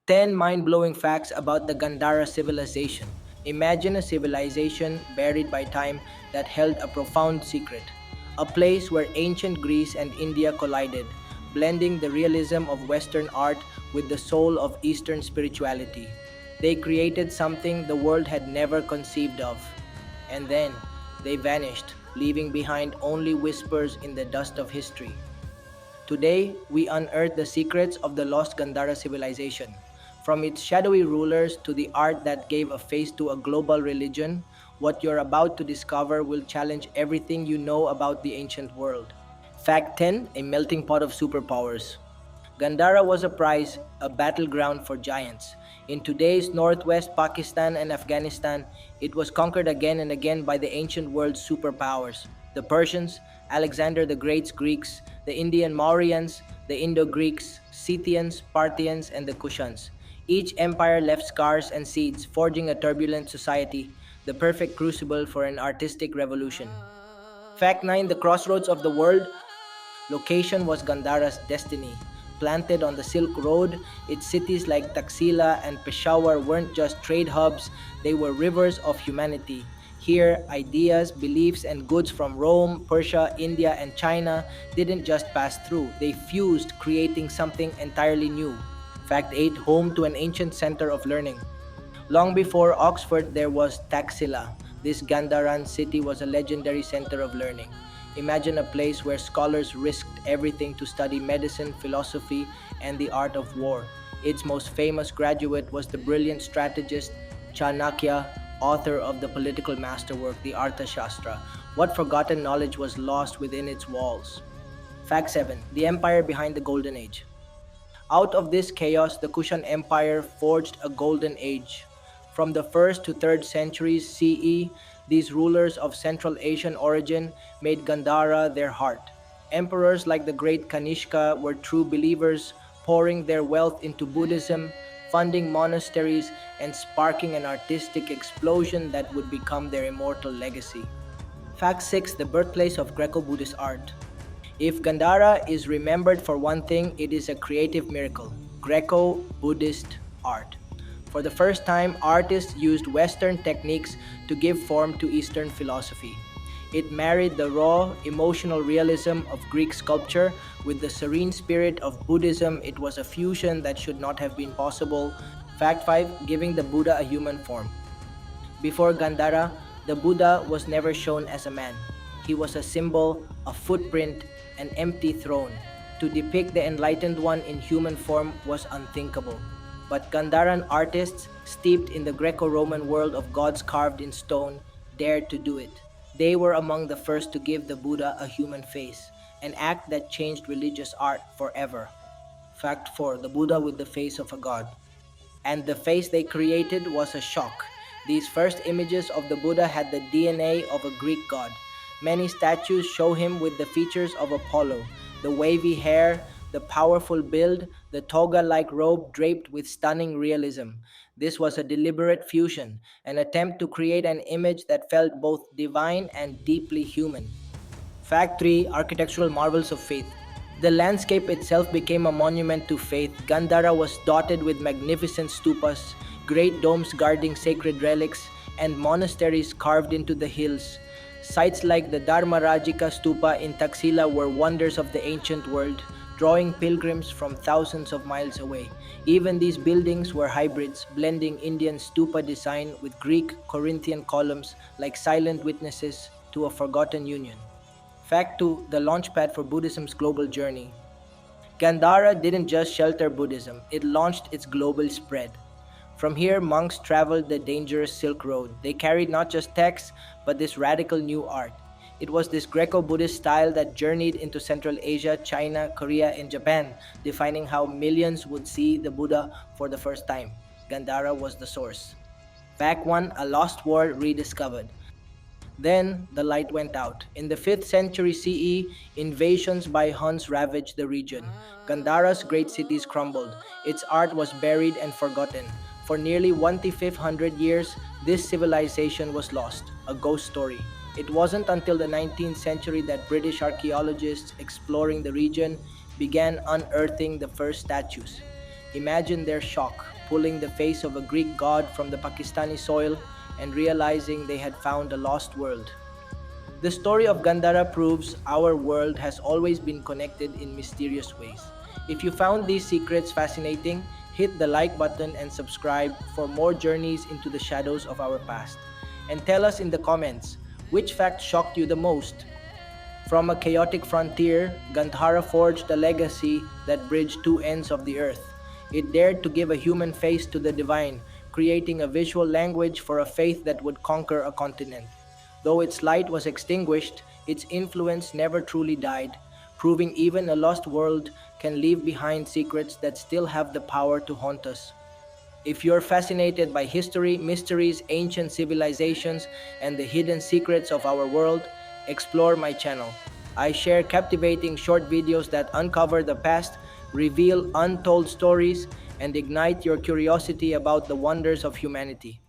10 mind blowing facts about the Gandhara Civilization. Imagine a civilization buried by time that held a profound secret. A place where ancient Greece and India collided, blending the realism of Western art with the soul of Eastern spirituality. They created something the world had never conceived of. And then they vanished, leaving behind only whispers in the dust of history. Today, we unearth the secrets of the lost Gandhara civilization. From its shadowy rulers to the art that gave a face to a global religion, what you're about to discover will challenge everything you know about the ancient world. Fact 10: A melting pot of superpowers. Gandhara was a prize, a battleground for giants. In today's northwest Pakistan and Afghanistan, it was conquered again and again by the ancient world's superpowers: the Persians, Alexander the Great's Greeks, the Indian Mauryans, the Indo Greeks, Scythians, Parthians, and the Kushans. Each empire left scars and seeds, forging a turbulent society, the perfect crucible for an artistic revolution. Fact 9: The crossroads of the world. Location was Gandhara's destiny. Planted on the Silk Road, its cities like Taxila and Peshawar weren't just trade hubs, they were rivers of humanity. Here, ideas, beliefs, and goods from Rome, Persia, India, and China didn't just pass through, they fused, creating something entirely new. Fact 8: Home to an ancient center of learning. Long before Oxford, there was Taxila. This Gandharan city was a legendary center of learning. Imagine a place where scholars risked everything to study medicine, philosophy, and the art of war. Its most famous graduate was the brilliant strategist Chanakya, author of the political masterwork, the Arthashastra. What forgotten knowledge was lost within its walls? Fact 7: The Empire Behind the Golden Age. Out of this chaos, the Kushan Empire forged a golden age. From the 1st to 3rd centuries CE, these rulers of Central Asian origin made Gandhara their heart. Emperors like the great Kanishka were true believers, pouring their wealth into Buddhism, funding monasteries, and sparking an artistic explosion that would become their immortal legacy. Fact 6: The birthplace of Greco Buddhist art. If Gandhara is remembered for one thing, it is a creative miracle: Greco Buddhist art. For the first time, artists used Western techniques to give form to Eastern philosophy. It married the raw, emotional realism of Greek sculpture with the serene spirit of Buddhism. It was a fusion that should not have been possible. Fact 5: Giving the Buddha a human form. Before Gandhara, the Buddha was never shown as a man. He was a symbol, a footprint, an empty throne. To depict the enlightened one in human form was unthinkable. But Gandharan artists, steeped in the Greco-Roman world of gods carved in stone, dared to do it. They were among the first to give the Buddha a human face, an act that changed religious art forever. Fact 4: The Buddha with the face of a god. And the face they created was a shock. These first images of the Buddha had the DNA of a Greek god. Many statues show him with the features of Apollo: the wavy hair, the powerful build, the toga-like robe draped with stunning realism. This was a deliberate fusion, an attempt to create an image that felt both divine and deeply human. Fact 3: Architectural marvels of faith. The landscape itself became a monument to faith. Gandhara was dotted with magnificent stupas, great domes guarding sacred relics, and monasteries carved into the hills. Sites like the Dharmarajika stupa in Taxila were wonders of the ancient world, drawing pilgrims from thousands of miles away. Even these buildings were hybrids, blending Indian stupa design with Greek Corinthian columns like silent witnesses to a forgotten union. Fact 2: The launchpad for Buddhism's global journey. Gandhara didn't just shelter Buddhism, it launched its global spread. From here, monks traveled the dangerous Silk Road. They carried not just texts, but this radical new art. It was this Greco Buddhist style that journeyed into Central Asia, China, Korea, and Japan, defining how millions would see the Buddha for the first time. Gandhara was the source. Fact 1: A lost world rediscovered. Then the light went out. In the 5th century CE, invasions by Huns ravaged the region. Gandhara's great cities crumbled. Its art was buried and forgotten. For nearly 1500 years, this civilization was lost, a ghost story. It wasn't until the 19th century that British archaeologists exploring the region began unearthing the first statues. Imagine their shock, pulling the face of a Greek god from the Pakistani soil and realizing they had found a lost world. The story of Gandhara proves our world has always been connected in mysterious ways. If you found these secrets fascinating, hit the like button and subscribe for more journeys into the shadows of our past. And tell us in the comments, which fact shocked you the most? From a chaotic frontier, Gandhara forged a legacy that bridged two ends of the earth. It dared to give a human face to the divine, creating a visual language for a faith that would conquer a continent. Though its light was extinguished, its influence never truly died, proving even a lost world can leave behind secrets that still have the power to haunt us. If you're fascinated by history, mysteries, ancient civilizations, and the hidden secrets of our world, explore my channel. I share captivating short videos that uncover the past, reveal untold stories, and ignite your curiosity about the wonders of humanity.